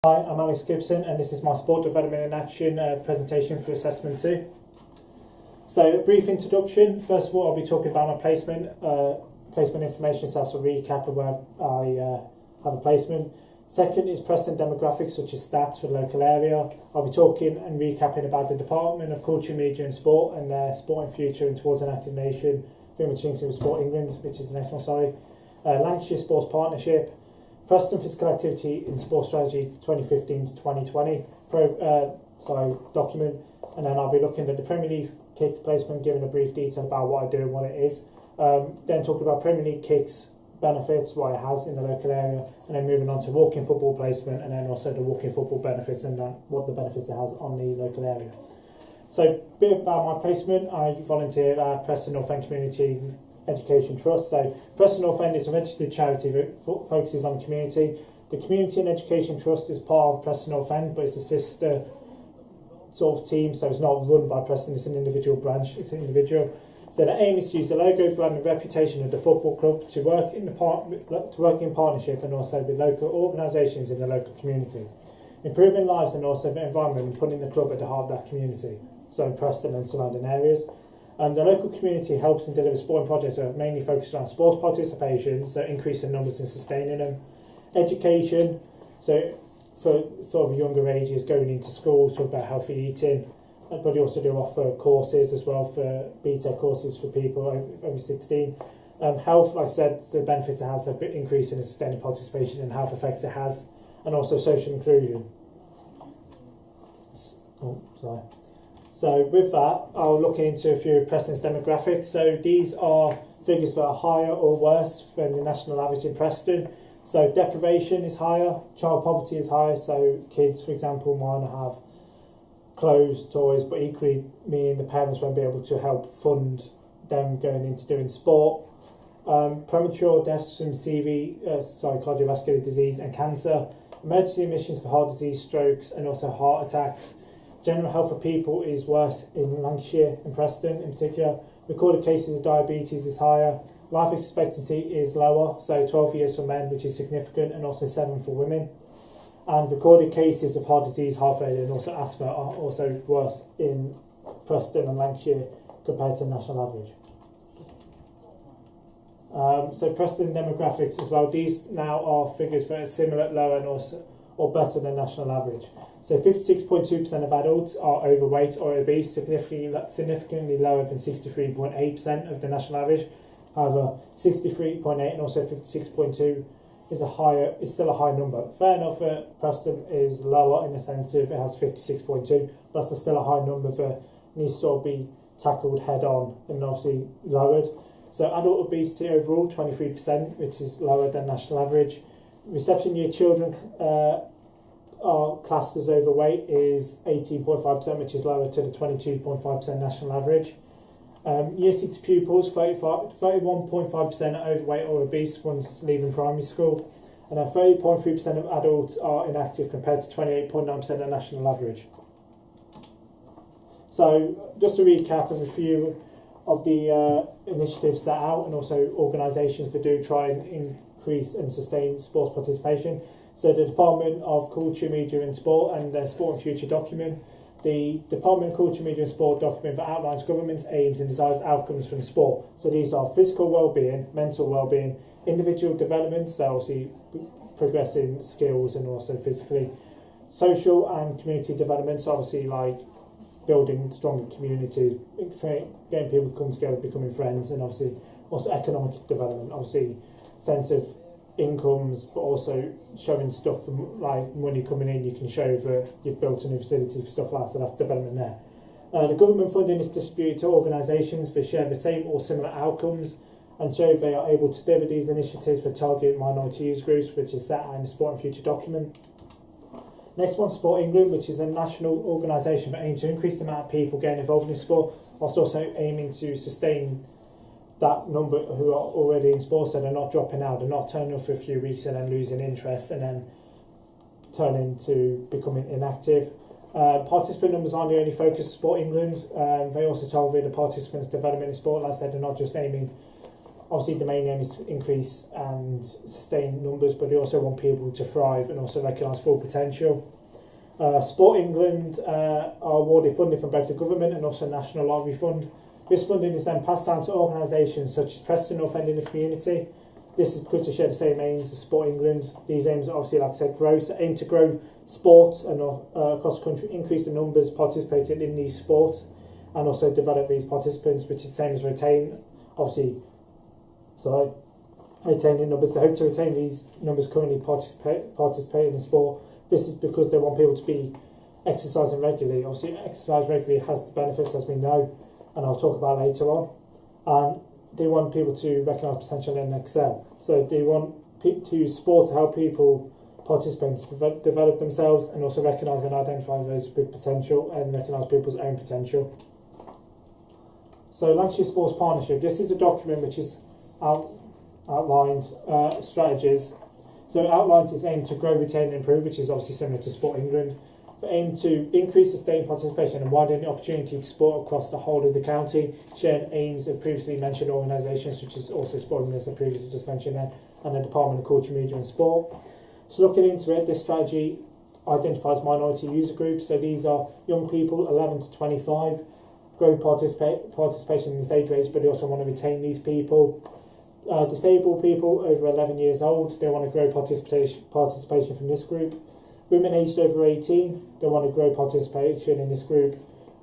Hi, I'm Alex Gibson and this is my Sport Development in Action presentation for Assessment 2. So a brief introduction. First of all, I'll be talking about my placement information, so that's a recap of where I have a placement. Second is Preston demographics such as stats for the local area. I'll be talking and recapping about the Department of Culture, Media and Sport and their sporting future and towards an active nation, very much linked with Sport England, which is the next one, Lancashire Sports Partnership, Preston Physical Activity in Sport Strategy 2015 to 2020 document, and then I'll be looking at the Premier League kicks placement, giving a brief detail about what I do and what it is. Then talking about Premier League kicks benefits, what it has in the local area, and then moving on to walking football placement, and then also the walking football benefits and what the benefits it has on the local area. So a bit about my placement. I volunteer at Preston North End Community Education Trust. So Preston North End is a registered charity that focuses on community. The Community and Education Trust is part of Preston North End, but it's a sister sort of team, so it's not run by Preston, it's an individual branch, it's an individual. So the aim is to use the logo, brand and reputation of the football club to work in partnership and also with local organisations in the local community, improving lives and also the environment and putting the club at the heart of that community, so Preston and surrounding areas. The local community helps and delivers sporting projects that are mainly focused on sports participation, so increasing numbers and sustaining them. Education, so for sort of younger ages, going into schools, talk about healthy eating, but we also do offer courses as well for BTEC courses for people over 16. Health, like I said, the benefits it has, a bit increase in the sustained participation and health effects it has, and also social inclusion. So with that, I'll look into a few of Preston's demographics. So these are figures that are higher or worse than the national average in Preston. So deprivation is higher, child poverty is higher, so kids, for example, might not have clothes, toys, but equally meaning the parents won't be able to help fund them going into doing sport. Premature deaths from cardiovascular disease and cancer, emergency admissions for heart disease, strokes and also heart attacks. General health of people is worse in Lancashire and Preston in particular. Recorded cases of diabetes is higher. Life expectancy is lower, so 12 years for men, which is significant, and also 7 for women. And recorded cases of heart disease, heart failure and also asthma are also worse in Preston and Lancashire compared to the national average. So Preston demographics as well. These now are figures that are similar, lower and also or better than national average. So 56.2% of adults are overweight or obese, significantly lower than 63.8% of the national average. However, 63.8 and also 56.2 is still a high number. Fair enough that Preston is lower in the sense of it has 56.2, but that's still a high number that needs to be tackled head on and obviously lowered. So adult obesity overall 23%, which is lower than national average. Reception year children are classed as overweight is 18.5%, which is lower to the 22.5% national average. Year 6 pupils, 31.5% are overweight or obese once leaving primary school, and then 30.3% of adults are inactive compared to 28.9% of the national average. So just to recap of a few of the initiatives set out and also organisations that do try and increase and sustain sports participation. So the Department of Culture, Media and Sport and their Sport and Future document. The Department of Culture, Media and Sport document that outlines government's aims and desires outcomes from sport. So these are physical well-being, mental well-being, individual development, so obviously progressing skills and also physically, social and community development, so obviously like building stronger communities, getting people to come together, becoming friends, and obviously also economic development, obviously sense of incomes, but also showing stuff from like money coming in, you can show that you've built a new facility for stuff like that, so that's development there. The government funding is distributed to organisations that share the same or similar outcomes and show they are able to deliver these initiatives for target minority use groups, which is set out in the Sport and Future document. Next one, Sport England, which is a national organisation that aims to increase the amount of people getting involved in sport, whilst also aiming to sustain that number who are already in sports, so they're not dropping out, they're not turning up for a few weeks and then losing interest and then turning to becoming inactive. Participant numbers aren't the only focus of Sport England. They also target the participants' development in sport. Like I said, they're not just aiming Obviously, the main aim is to increase and sustain numbers, but they also want people to thrive and also recognise full potential. Sport England are awarded funding from both the government and also National Lottery Fund. This funding is then passed down to organisations such as Preston North End in the community. This is because they share the same aims as Sport England. These aims are obviously, like I said, aim to grow sports and across the country, increase the numbers participating in these sports, and also develop these participants, which is the same as retaining numbers. They hope to retain these numbers currently participating in sport. This is because they want people to be exercising regularly. Obviously, exercise regularly has the benefits, as we know, and I'll talk about later on. And they want people to recognise potential and excel. So they want to use sport to help people participate, to develop themselves, and also recognise and identify those with potential and recognise people's own potential. So Lancashire Sports Partnership, this is a document which is outlined strategies. So it outlines its aim to grow, retain and improve, which is obviously similar to Sport England. For aim to increase sustained participation and widen the opportunity to sport across the whole of the county, sharing aims of previously mentioned organisations such as also Sport England, as I previously just mentioned, and the Department of Culture, Media and Sport. So looking into it, this strategy identifies minority user groups. So these are young people 11 to 25, grow participation in this age range, but they also want to retain these people. Disabled people over 11 years old, they want to grow participation from this group. Women aged over 18, they want to grow participation in this group.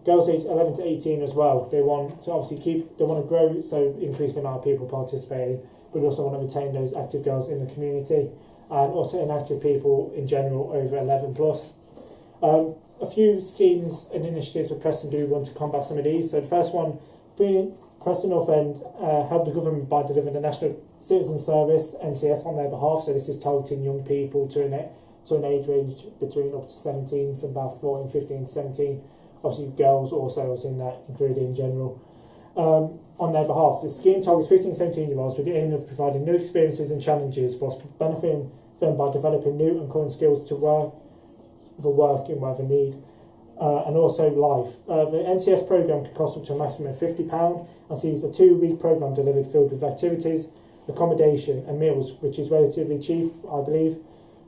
Girls aged 11 to 18 as well, they want to grow, so increase the amount of people participating, but also want to retain those active girls in the community, and also inactive people in general over 11 plus. A few schemes and initiatives for Preston do run to combat some of these. So the first one, Preston North End helped the government by delivering the National Citizen Service, NCS, on their behalf. So this is targeting young people to an age range between up to 17, from about 14, 15 to 17. Obviously girls also was in that, included in general. On their behalf, the scheme targets 15 to 17-year-olds with the aim of providing new experiences and challenges whilst benefiting them by developing new and current skills for work in whatever need. And also life. The NCS programme can cost up to a maximum of £50 and sees a 2-week programme delivered filled with activities, accommodation and meals, which is relatively cheap, I believe.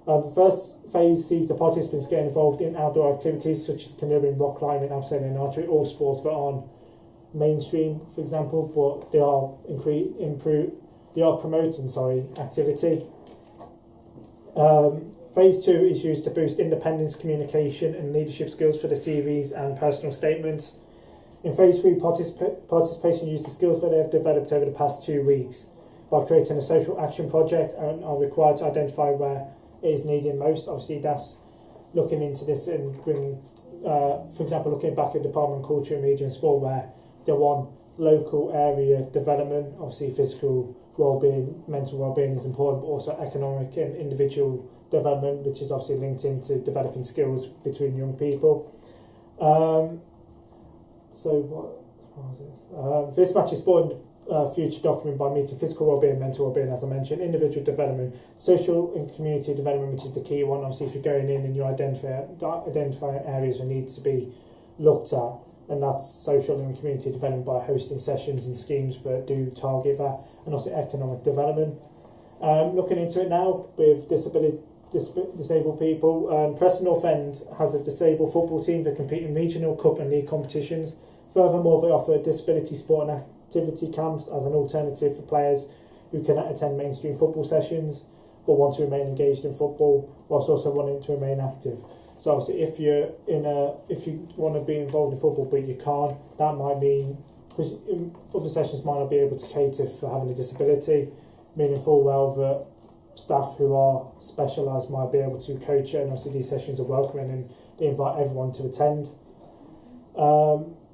The first phase sees the participants get involved in outdoor activities such as canoeing, rock climbing, abseiling and archery, all sports that aren't mainstream, for example, but they are promoting activity. Phase 2 is used to boost independence, communication and leadership skills for the CVs and personal statements. In Phase 3, participation used the skills that they have developed over the past 2 weeks by creating a social action project and are required to identify where it is needed most. Obviously, that's looking into this and bringing, for example, looking back at Department of Culture, Media and Sport, where they want local area development. Obviously, physical well-being, mental well-being is important, but also economic and individual development, which is obviously linked into developing skills between young people. This match is spawned future document by meeting physical well-being, mental well-being, as I mentioned, individual development, social and community development, which is the key one. Obviously, if you're going in and you're identifying areas that need to be looked at, and that's social and community development by hosting sessions and schemes that do target that, and also economic development. Looking into it now with disabled people, Preston North End has a disabled football team that compete in regional, cup and league competitions. Furthermore, they offer disability sport and activity camps as an alternative for players who cannot attend mainstream football sessions but want to remain engaged in football whilst also wanting to remain active. So obviously, if you want to be involved in football but you can't, that might mean, because other sessions might not be able to cater for having a disability, meaning full well that staff who are specialised might be able to coach it, and obviously these sessions are welcoming and they invite everyone to attend.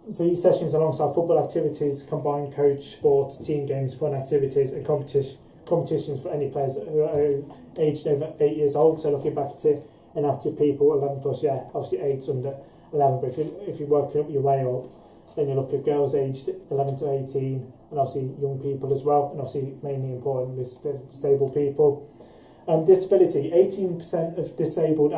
These sessions alongside football activities combine coach, sports, team games, fun activities and competitions for any players who are aged over 8 years old. So looking back to inactive people, 11 plus, obviously 8's under 11, but if you work up your way up, then you look at girls aged 11 to 18, and obviously young people as well, and obviously mainly important with disabled people. Disability, 18% of disabled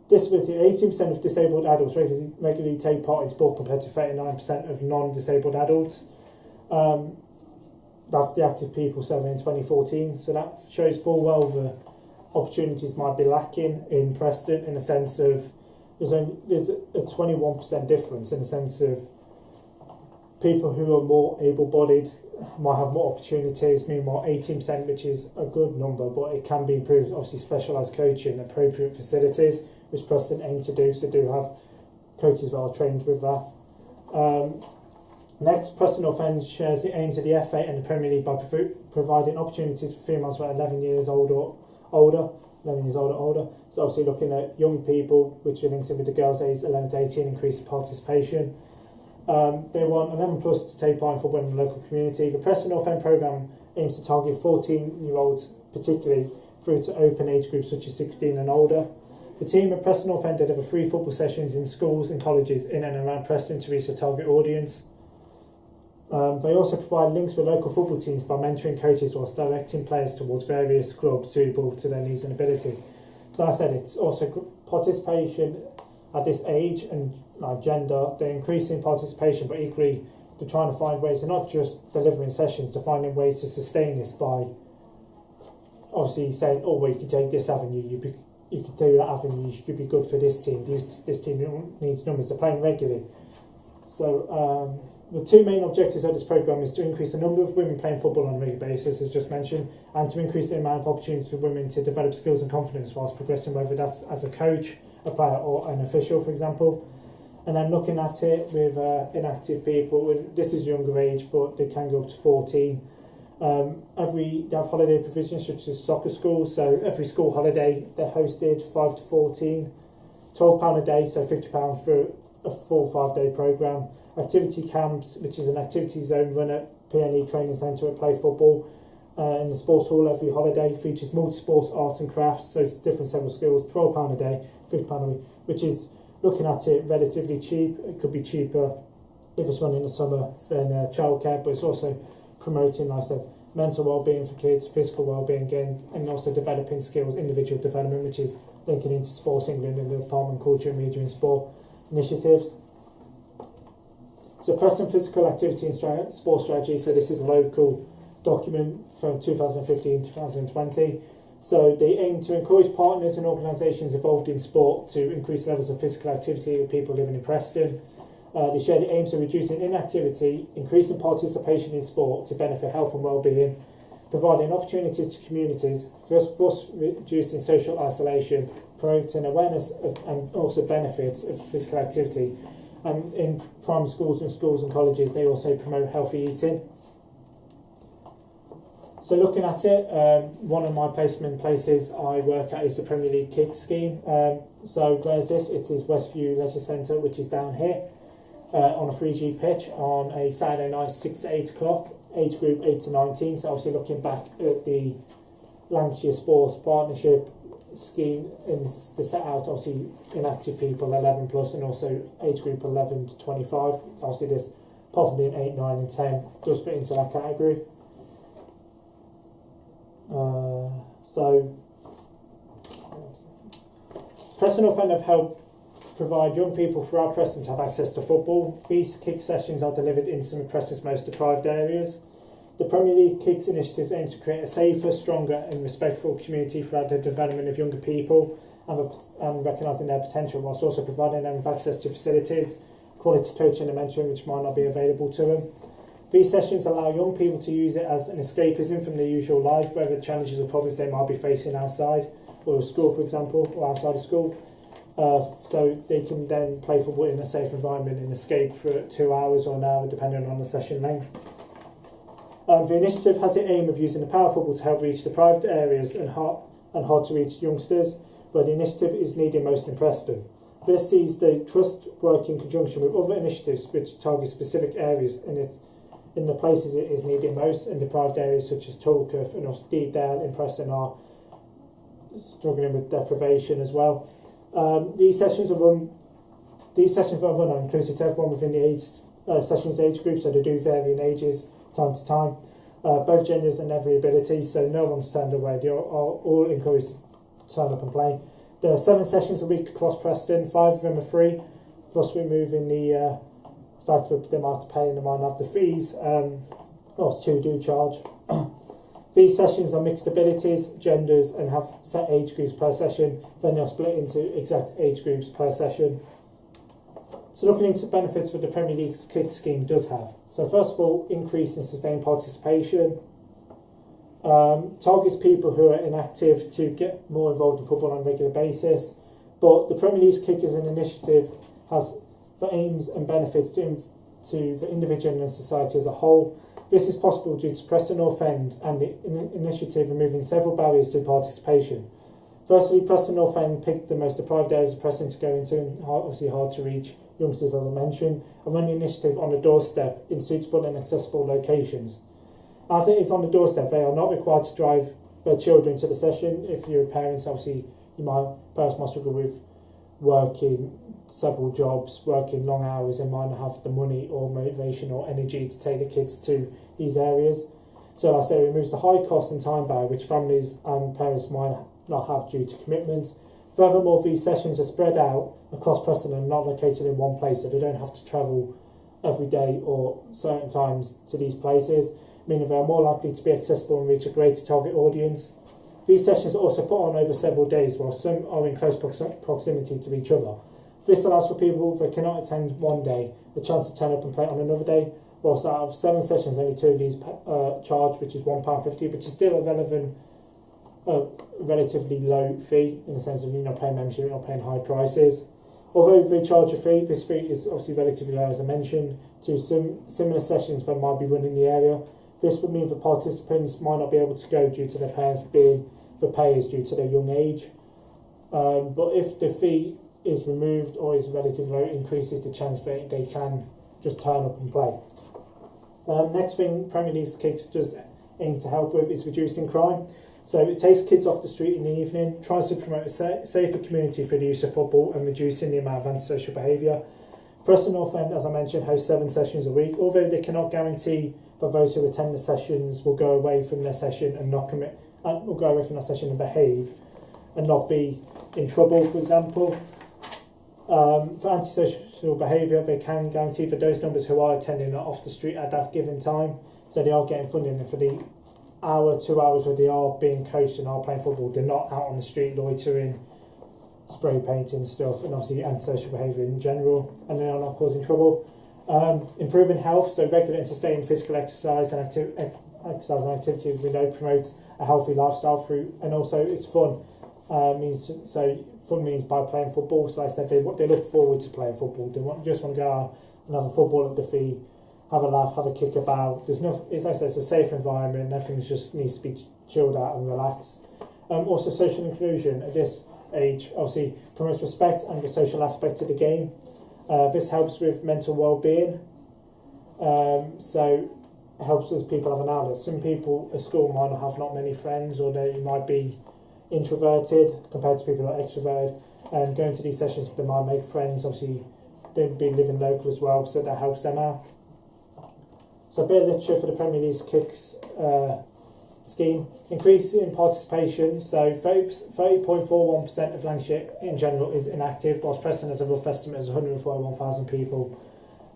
Disability, 18% of disabled adults regularly take part in sport compared to 39% of non-disabled adults. That's the active people survey in 2014. So that shows full well the opportunities might be lacking in Preston, in the sense of there's a 21% difference, in the sense of people who are more able-bodied might have more opportunities. Meanwhile, 18%, which is a good number, but it can be improved. Obviously, specialised coaching, appropriate facilities, which Preston aim to do. So do have coaches that are trained with that. Next, Preston North End shares the aims of the FA and the Premier League by providing opportunities for females who are 11 years old or older. So obviously looking at young people, which are linked in with the girls aged 11 to 18, increasing participation. They want 11 plus to take part in football in the local community. The Preston North End programme aims to target 14-year-olds particularly, through to open age groups such as 16 and older. The team at Preston North End deliver free football sessions in schools and colleges in and around Preston to reach the target audience. They also provide links with local football teams by mentoring coaches whilst directing players towards various clubs suitable to their needs and abilities. So like I said, it's also participation at this age and gender. They're increasing participation, but equally they're trying to find ways. They're not just delivering sessions, they're finding ways to sustain this by obviously saying, oh, well, you can take this avenue, you can do that avenue, you could be good for this team. This team needs numbers, they're playing regularly. So the two main objectives of this programme is to increase the number of women playing football on a regular basis, as just mentioned, and to increase the amount of opportunities for women to develop skills and confidence whilst progressing, whether that's as a coach, a player or an official, for example. And then looking at it with inactive people, and this is younger age, but they can go up to 14. They have holiday provisions such as soccer schools, so every school holiday they're hosted 5 to 14, £12 a day, so £50 for a full 5-day programme. Activity camps, which is an activity zone run at PNE Training Centre at Play Football in the sports hall every holiday, features multi-sport arts and crafts, so it's different several skills, £12 a day, £50 a week, which is, looking at it, relatively cheap. It could be cheaper if it's run in the summer than childcare, but it's also promoting, like I said, mental well-being for kids, physical well-being again, and also developing skills, individual development, which is linking into Sports England and the Department of Culture, Media and Sport initiatives. So Preston Physical Activity and Sport Strategy, so this is a local document from 2015-2020. So they aim to encourage partners and organisations involved in sport to increase levels of physical activity with people living in Preston. They share the aims of reducing inactivity, increasing participation in sport to benefit health and well-being, providing opportunities to communities, thus reducing social isolation, promoting awareness of, and also benefits of physical activity. And in primary schools and colleges, they also promote healthy eating. So looking at it, one of my placement places I work at is the Premier League Kick Scheme. So where's this? It is Westview Leisure Centre, which is down here, on a 3G pitch on a Saturday night, 6 to 8 o'clock, age group 8 to 19. So obviously looking back at the Lancashire Sports Partnership scheme, and they set out obviously inactive people 11 plus and also age group 11 to 25. Obviously this, apart from being 8, 9 and 10, does fit into that category. So Preston North End have helped provide young people throughout Preston to have access to football. These kick sessions are delivered in some of Preston's most deprived areas. The Premier League Kicks initiatives aim to create a safer, stronger and respectful community throughout the development of younger people and recognising their potential, whilst also providing them with access to facilities, quality coaching and mentoring which might not be available to them. These sessions allow young people to use it as an escapism from their usual life, whether challenges or problems they might be facing outside or school, for example, or outside of school. So they can then play football in a safe environment and escape for 2 hours or an hour, depending on the session length. The initiative has the aim of using the power of football to help reach deprived areas and hard to reach youngsters, where the initiative is needed most in Preston. This sees the trust work in conjunction with other initiatives which target specific areas in the places it is needed most, in deprived areas such as Tulketh and Deepdale in Preston are struggling with deprivation as well. These sessions are run are inclusive to everyone within the sessions age group, so they do vary in ages time to time, both genders and every ability, so no one's turned away. They are all encouraged to turn up and play. There are 7 sessions a week across Preston, 5 of them are free, thus removing the fact that they might have to pay and they might have the fees. Lots two do charge. These sessions are mixed abilities, genders, and have set age groups per session. Then they're split into exact age groups per session. So looking into benefits that the Premier League's kick scheme does have. So first of all, increase in sustained participation. Targets people who are inactive to get more involved in football on a regular basis. But the Premier League's kick as an initiative has the aims and benefits to the individual and society as a whole. This is possible due to Preston North End and the initiative removing several barriers to participation. Firstly, Preston North End picked the most deprived areas of Preston to go into, and obviously hard to reach youngsters, as I mentioned, and run the initiative on the doorstep in suitable and accessible locations. As it is on the doorstep, they are not required to drive their children to the session. If you're parents, obviously, parents might struggle with working several jobs, working long hours, and might not have the money or motivation or energy to take the kids to these areas. So like I say, it removes the high cost and time barrier which families and parents might not have due to commitments. Furthermore, these sessions are spread out across Preston and not located in one place, so they don't have to travel every day or certain times to these places, meaning they are more likely to be accessible and reach a greater target audience. These sessions are also put on over several days, while some are in close proximity to each other. This allows for people that cannot attend one day the chance to turn up and play on another day, whilst out of 7 sessions, only 2 of these charge, which is £1.50, which is still a relatively low fee in the sense of you're not paying membership, you're not paying high prices. Although they charge a fee, this fee is obviously relatively low, as I mentioned, to some similar sessions that might be run in the area. This would mean that participants might not be able to go due to their parents being the payers due to their young age. But if the fee is removed or is relatively low, it increases the chance that they can just turn up and play. Next thing Premier League Kicks does aim to help with is reducing crime. So it takes kids off the street in the evening, tries to promote a safer community through the use of football and reducing the amount of antisocial behaviour. Preston North End, as I mentioned, hosts 7 sessions a week, although they cannot guarantee that those who attend the sessions will go away from their session and not commit, will go away from their session and behave and not be in trouble, for example. For antisocial behaviour, they can guarantee that those numbers who are attending are off the street at that given time, so they are getting funding, and for the hour, 2 hours where they are being coached and are playing football, they're not out on the street loitering, spray painting stuff, and obviously antisocial behaviour in general, and they are not causing trouble. Improving health, so regular and sustained physical exercise and activity we know promotes a healthy lifestyle through, and also it's fun. Fun means by playing football. So like I said, they look forward to playing football. They just want to go out and have a football at the fee, have a laugh, have a kick about. There's no, like I said, it's a safe environment. Everything just needs to be chilled out and relaxed. Also, social inclusion at this age obviously promotes respect and the social aspect of the game. This helps with mental well-being. So it helps as people have an outlet. Some people at school might have not many friends, or they might be introverted compared to people that are extroverted, and going to these sessions they might make friends. Obviously they've been living local as well, so that helps them out. So a bit of literature for the Premier League's Kicks scheme. Increase in participation, so 30.41% of Lancashire in general is inactive, whilst Preston has a rough estimate as 141,000 people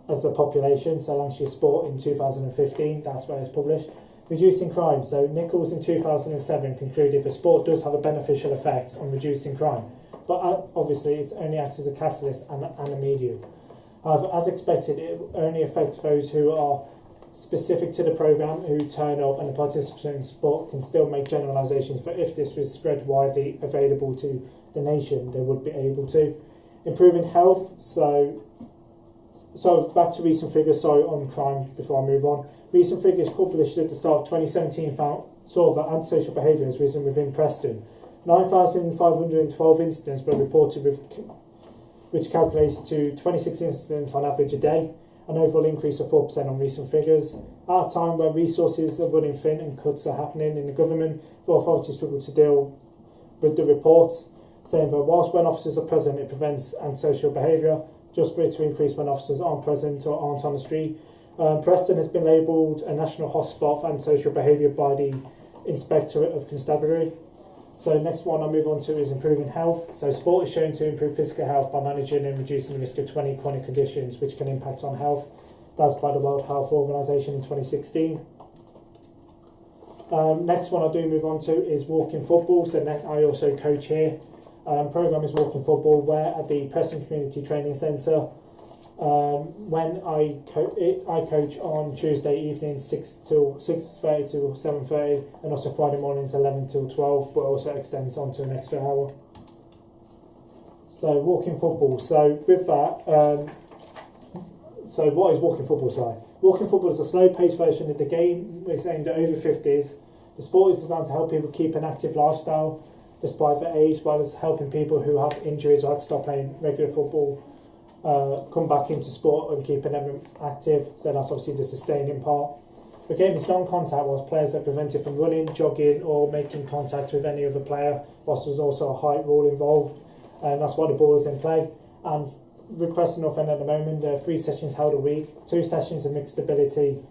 as the population. So Lancashire Sport in 2015, that's where it's published. Reducing crime, so Nichols in 2007 concluded the sport does have a beneficial effect on reducing crime, but obviously it only acts as a catalyst and a medium. However, as expected, it only affects those who are specific to the programme, who turn up, and the participants, but can still make generalisations that if this was spread widely available to the nation, they would be able to. Improving health, so back to recent figures, on crime before I move on. Recent figures published at the start of 2017 saw that antisocial behaviour has risen within Preston. 9,512 incidents were reported, which calculates to 26 incidents on average a day, an overall increase of 4% on recent figures. At a time where resources are running thin and cuts are happening in the government, the authorities struggle to deal with the report, saying that whilst when officers are present it prevents antisocial behaviour, just for it to increase when officers aren't present or aren't on the street. Preston has been labelled a national hotspot for antisocial behaviour by the Inspectorate of Constabulary. So next one I move on to is improving health. So sport is shown to improve physical health by managing and reducing the risk of 20 chronic conditions which can impact on health. That's by the World Health Organization in 2016. Next one I do move on to is walking football. So I also coach here. Program is walking football, where at the Preston Community Training Centre. When I coach on Tuesday evenings 6:30 till 7:30, and also Friday mornings 11 till 12, but also extends on to an extra hour. So walking football. So with that, so what is walking football? Sorry, walking football is a slow-paced version of the game. It's aimed at over 50s. The sport is designed to help people keep an active lifestyle despite their age, as well as helping people who have injuries or had to stop playing regular football come back into sport and keeping them active. So that's obviously the sustaining part. The game is non-contact, whilst players are prevented from running, jogging or making contact with any other player, whilst there's also a height rule involved, and that's why the ball is in play. And with Preston North End at the moment, there are 3 sessions held a week, 2 sessions of mixed ability.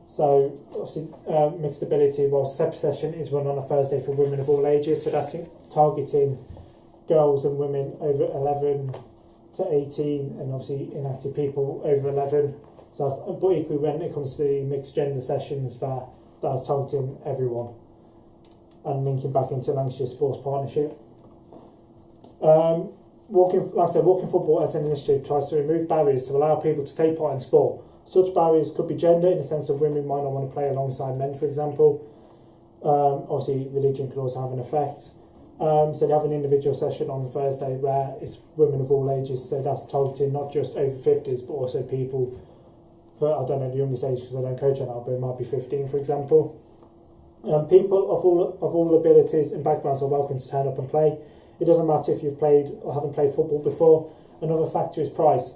So obviously mixed ability, while separate session is run on a Thursday for women of all ages. So that's targeting girls and women over 11 to 18, and obviously inactive people over 11. So that's, but equally when it comes to the mixed gender sessions, that's targeting everyone and linking back into Lancashire Sports Partnership. Walking football as an initiative tries to remove barriers to allow people to take part in sport. Such barriers could be gender, in the sense of women might not want to play alongside men, for example. Obviously, religion could also have an effect. So they have an individual session on the Thursday where it's women of all ages, so that's targeting not just over 50s, but also people for, I don't know the youngest age because I don't coach on that, but it might be 15, for example. People of all abilities and backgrounds are welcome to turn up and play. It doesn't matter if you've played or haven't played football before. Another factor is price.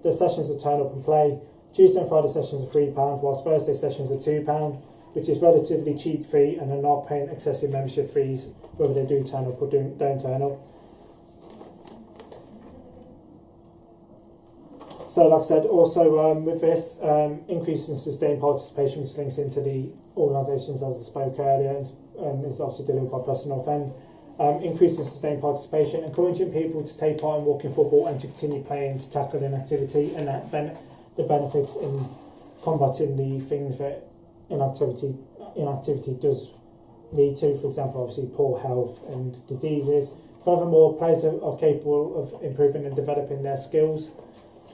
The sessions are turn up and play. Tuesday and Friday sessions are £3, whilst Thursday sessions are £2, which is relatively cheap fee, and they're not paying excessive membership fees whether they do turn up or don't turn up. So like I said, also with this, increase in sustained participation, which links into the organisations as I spoke earlier, and is obviously delivered by Preston North End. Increase in sustained participation, encouraging people to take part in walking football and to continue playing to tackle inactivity, and the benefits in combating the things that inactivity does lead to, for example, obviously poor health and diseases. Furthermore, players are capable of improving and developing their skills.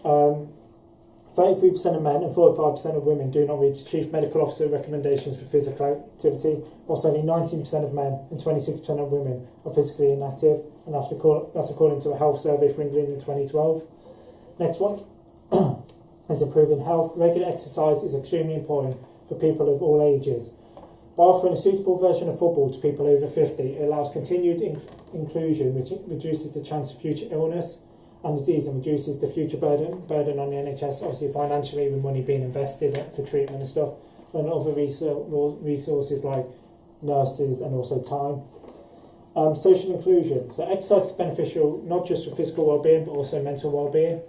33% of men and 45% of women do not reach Chief Medical Officer recommendations for physical activity, whilst only 19% of men and 26% of women are physically inactive, and that's according to a health survey for England in 2012. Next one is improving health. Regular exercise is extremely important for people of all ages. By offering a suitable version of football to people over 50, it allows continued inclusion, which reduces the chance of future illness and disease and reduces the future burden on the NHS, obviously financially, with money being invested for treatment and stuff, and other resources like nurses and also time. Social inclusion. So exercise is beneficial not just for physical well-being but also mental well-being.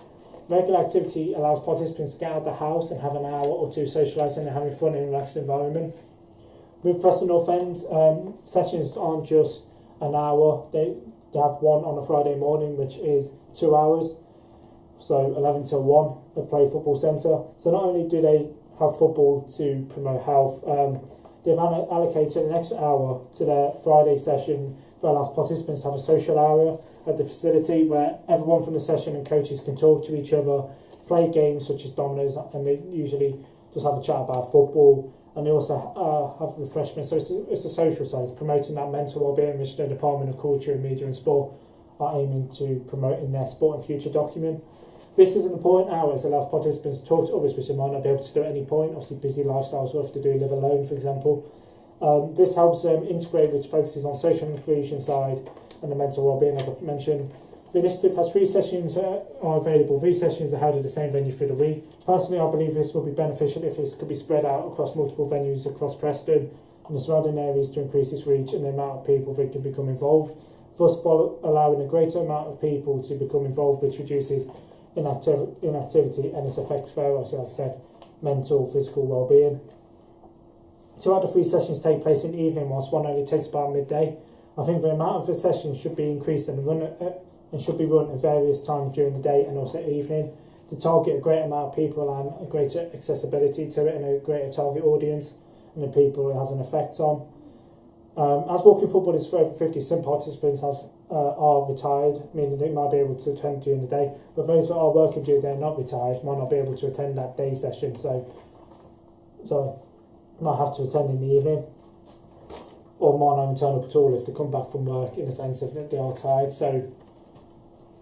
Regular activity allows participants to get out of the house and have an hour or two socialising and having fun in a relaxed environment. With Preston North End, sessions aren't just an hour. They have one on a Friday morning, which is 2 hours, so 11 till 1 at Play Football Centre. So not only do they have football to promote health, they've allocated an extra hour to their Friday session that allows participants to have a social area at the facility where everyone from the session and coaches can talk to each other, play games such as dominoes, and they usually just have a chat about football, and they also have refreshments. So it's a social side, it's promoting that mental well-being, which the Department of Culture and Media and Sport are aiming to promote in their Sport and Future document. This is an important hour as it allows participants to talk to others, which they might not be able to do at any point. Obviously busy lifestyles, or have to do live alone, for example. This helps integrate, which focuses on social inclusion side and the mental well-being, as I've mentioned. The initiative has 3 sessions are available. 3 sessions are held at the same venue through the week. Personally, I believe this will be beneficial if this could be spread out across multiple venues across Preston and the surrounding areas to increase its reach and the amount of people that can become involved, thus allowing a greater amount of people to become involved, which reduces inactivity and its effects for, like I said, mental, physical well-being. 2 out of 3 sessions take place in the evening, whilst one only takes about midday. I think the amount of the sessions should be increased and should be run at various times during the day and also evening to target a great amount of people and a greater accessibility to it and a greater target audience and the people it has an effect on. As walking football is for over 50, some participants are retired, meaning they might be able to attend during the day, but those that are working during the day and not retired might not be able to attend that day session, so might have to attend in the evening, or might not even turn up at all if they come back from work, in the sense of that they are tired. So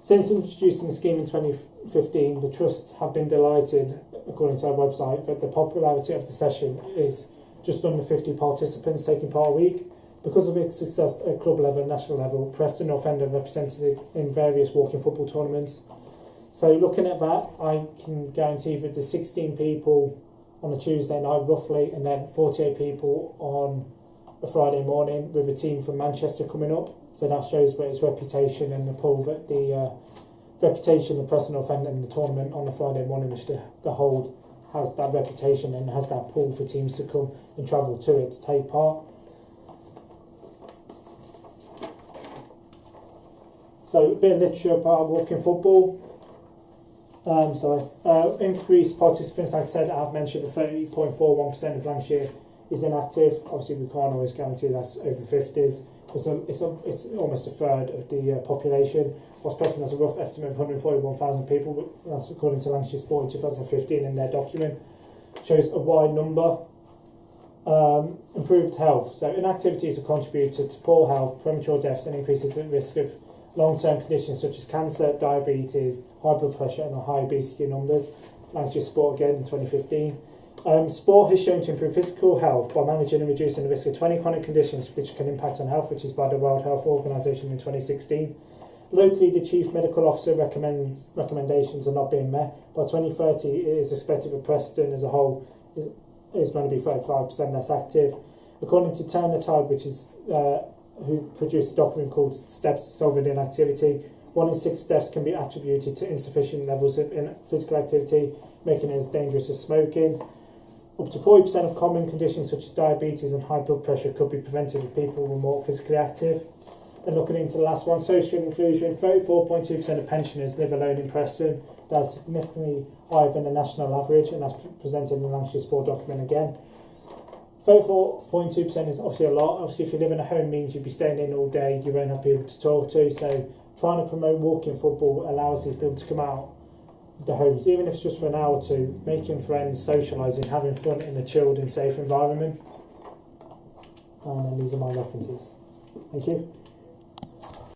since introducing the scheme in 2015, the Trust have been delighted, according to our website, that the popularity of the session is just under 50 participants taking part a week. Because of its success at club level and national level, Preston North End are represented in various walking football tournaments. So looking at that, I can guarantee that there's 16 people on a Tuesday night roughly, and then 48 people on a Friday morning, with a team from Manchester coming up. So that shows that its reputation and the pull that the reputation of Preston North End and the tournament on a Friday morning, which the hold has that reputation and has that pull for teams to come and travel to it to take part. So a bit of literature about walking football. Increased participants, like I said, I've mentioned 30.41% of Lancashire is inactive. Obviously we can't always guarantee that's over 50s. It's almost a third of the population. Whilst Preston has a rough estimate of 141,000 people, but that's according to Lancashire Sport in 2015 in their document. Shows a wide number. Improved health. So inactivity is a contributor to poor health, premature deaths, and increases the risk of long-term conditions such as cancer, diabetes, high blood pressure, and high obesity numbers. Lancashire Sport again in 2015. Sport has shown to improve physical health by managing and reducing the risk of 20 chronic conditions which can impact on health, which is by the World Health Organization in 2016. Locally, the Chief Medical Officer recommendations are not being met. By 2030, it is expected that Preston as a whole is going to be 35% less active. According to Turner Tide, which is who produced a document called Steps to Solving Inactivity, 1 in 6 deaths can be attributed to insufficient levels of physical activity, making it as dangerous as smoking. Up to 40% of common conditions such as diabetes and high blood pressure could be prevented if people were more physically active. And looking into the last one, social inclusion, 34.2% of pensioners live alone in Preston. That's significantly higher than the national average, and that's presented in the Lancashire Sport document again. 34.2% is obviously a lot. Obviously, if you live in a home means you'd be staying in all day, you won't have people to talk to. So trying to promote walking football allows these people to come out of the homes, even if it's just for an hour or two, making friends, socialising, having fun in a chilled and safe environment. And these are my references. Thank you.